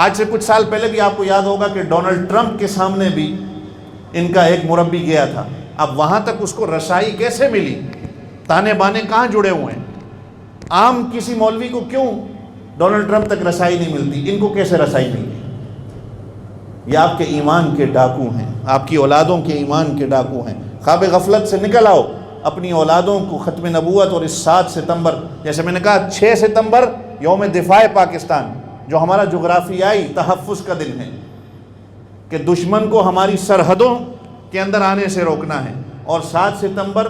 آج سے کچھ سال پہلے بھی آپ کو یاد ہوگا کہ ڈونلڈ ٹرمپ کے سامنے بھی ان کا ایک مربی گیا تھا. اب وہاں تک اس کو رسائی کیسے ملی؟ تانے بانے کہاں جڑے ہوئے ہیں؟ عام کسی مولوی کو کیوں ڈونلڈ ٹرمپ تک رسائی نہیں ملتی؟ ان کو کیسے رسائی ملی؟ یہ آپ کے ایمان کے ڈاکو ہیں، آپ کی اولادوں کے ایمان کے ڈاکو ہیں. خواب غفلت سے نکل آؤ، اپنی اولادوں کو ختم نبوت اور اس 7 ستمبر، جیسے میں نے کہا 6 ستمبر یوم دفاع پاکستان، جو ہمارا جغرافیائی تحفظ کا دن ہے کہ دشمن کو ہماری سرحدوں کے اندر آنے سے روکنا ہے، اور 7 ستمبر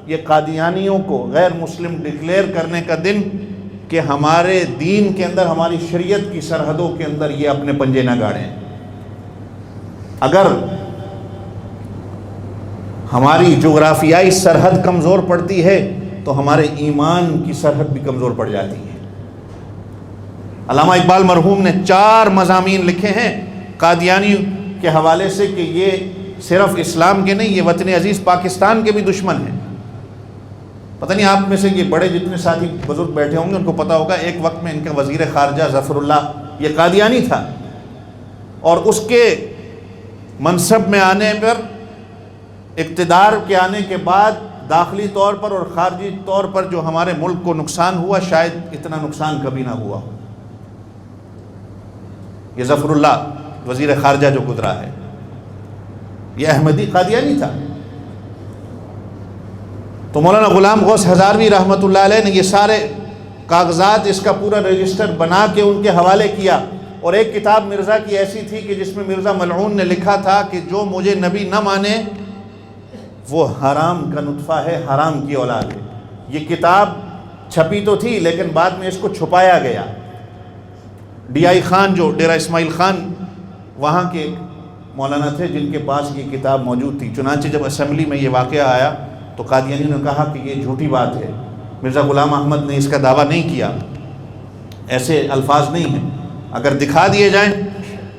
یہ قادیانیوں کو غیر مسلم ڈکلیئر کرنے کا دن کہ ہمارے دین کے اندر، ہماری شریعت کی سرحدوں کے اندر یہ اپنے پنجے نہ گاڑیں. اگر ہماری جغرافیائی سرحد کمزور پڑتی ہے تو ہمارے ایمان کی سرحد بھی کمزور پڑ جاتی ہے. علامہ اقبال مرحوم نے 4 مضامین لکھے ہیں قادیانی کے حوالے سے کہ یہ صرف اسلام کے نہیں، یہ وطن عزیز پاکستان کے بھی دشمن ہیں. پتہ نہیں آپ میں سے یہ بڑے جتنے ساتھی بزرگ بیٹھے ہوں گے ان کو پتہ ہوگا، ایک وقت میں ان کا وزیر خارجہ ظفر اللہ یہ قادیانی تھا، اور اس کے منصب میں آنے پر، اقتدار کے آنے کے بعد داخلی طور پر اور خارجی طور پر جو ہمارے ملک کو نقصان ہوا، شاید اتنا نقصان کبھی نہ ہوا. یہ ظفر اللہ وزیر خارجہ جو گزرا ہے یہ احمدی قادیانی تھا. تو مولانا غلام غوث ہزاروی رحمۃ اللہ علیہ نے یہ سارے کاغذات، اس کا پورا رجسٹر بنا کے ان کے حوالے کیا. اور ایک کتاب مرزا کی ایسی تھی کہ جس میں مرزا ملعون نے لکھا تھا کہ جو مجھے نبی نہ مانے وہ حرام کا نطفہ ہے، حرام کی اولاد ہے. یہ کتاب چھپی تو تھی لیکن بعد میں اس کو چھپایا گیا. ڈی آئی خان جو ڈیرہ اسماعیل خان وہاں کے مولانا تھے جن کے پاس یہ کتاب موجود تھی. چنانچہ جب اسمبلی میں یہ واقعہ آیا تو قادیانیوں نے کہا کہ یہ جھوٹی بات ہے، مرزا غلام احمد نے اس کا دعویٰ نہیں کیا، ایسے الفاظ نہیں ہیں، اگر دکھا دیے جائیں.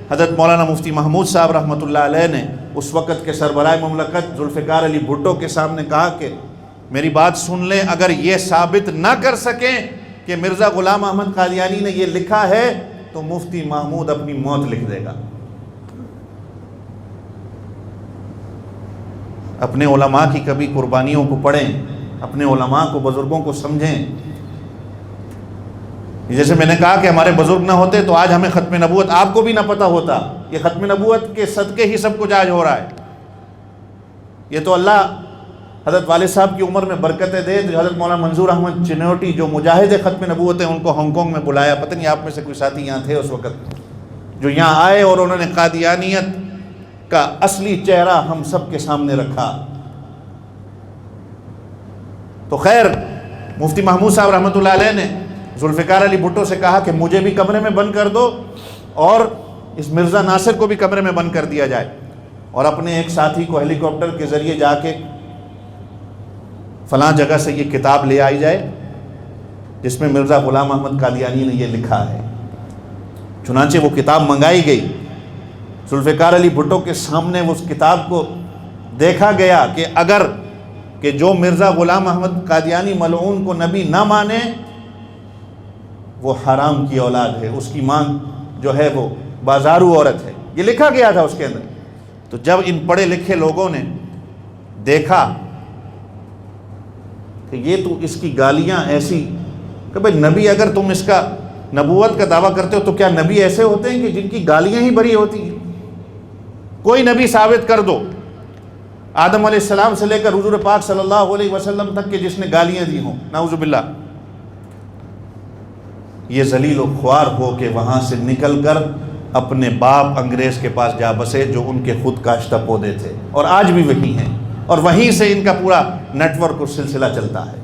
حضرت مولانا مفتی محمود صاحب رحمۃ اللہ علیہ نے اس وقت کے سربراہ مملکت ذوالفقار علی بھٹو کے سامنے کہا کہ میری بات سن لیں، اگر یہ ثابت نہ کر سکیں کہ مرزا غلام احمد قادیانی نے یہ لکھا ہے تو مفتی محمود اپنی موت لکھ دے گا. اپنے علماء کی کبھی قربانیوں کو پڑھیں، اپنے علماء کو، بزرگوں کو سمجھیں. جیسے میں نے کہا کہ ہمارے بزرگ نہ ہوتے تو آج ہمیں ختم نبوت آپ کو بھی نہ پتہ ہوتا. یہ ختم نبوت کے صدقے ہی سب کچھ آج ہو رہا ہے. یہ تو اللہ حضرت والد صاحب کی عمر میں برکتیں دے. حضرت مولانا منظور احمد چنوٹی جو مجاہد ختم نبوت ہیں ان کو ہانگ کانگ میں بلایا. پتہ نہیں آپ میں سے کوئی ساتھی یہاں تھے اس وقت جو یہاں آئے اور انہوں نے قادیانیت کا اصلی چہرہ ہم سب کے سامنے رکھا. تو خیر مفتی محمود صاحب رحمۃ اللہ علیہ نے ذوالفقار علی بھٹو سے کہا کہ مجھے بھی کمرے میں بند کر دو اور اس مرزا ناصر کو بھی کمرے میں بند کر دیا جائے، اور اپنے ایک ساتھی کو ہیلی کاپٹر کے ذریعے جا کے فلاں جگہ سے یہ کتاب لے آئی جائے جس میں مرزا غلام احمد قادیانی نے یہ لکھا ہے. چنانچہ وہ کتاب منگائی گئی. ذوالفقار علی بھٹو کے سامنے اس کتاب کو دیکھا گیا کہ اگر کہ جو مرزا غلام احمد قادیانی ملعون کو نبی نہ مانے وہ حرام کی اولاد ہے، اس کی ماں جو ہے وہ بازارو عورت ہے. یہ لکھا گیا تھا اس کے اندر. تو جب ان پڑھے لکھے لوگوں نے دیکھا کہ یہ تو اس کی گالیاں ایسی کہ بھئی نبی اگر تم اس کا نبوت کا دعویٰ کرتے ہو تو کیا نبی ایسے ہوتے ہیں کہ جن کی گالیاں ہی بری ہوتی ہیں؟ کوئی نبی ثابت کر دو آدم علیہ السلام سے لے کر حضور پاک صلی اللہ علیہ وسلم تک کے جس نے گالیاں دی ہوں، نعوذ باللہ. یہ ذلیل و خوار ہو کے وہاں سے نکل کر اپنے باپ انگریز کے پاس جا بسے جو ان کے خود کاشتہ پودے تھے، اور آج بھی وہی ہیں، اور وہیں سے ان کا پورا نیٹ ورک اور سلسلہ چلتا ہے.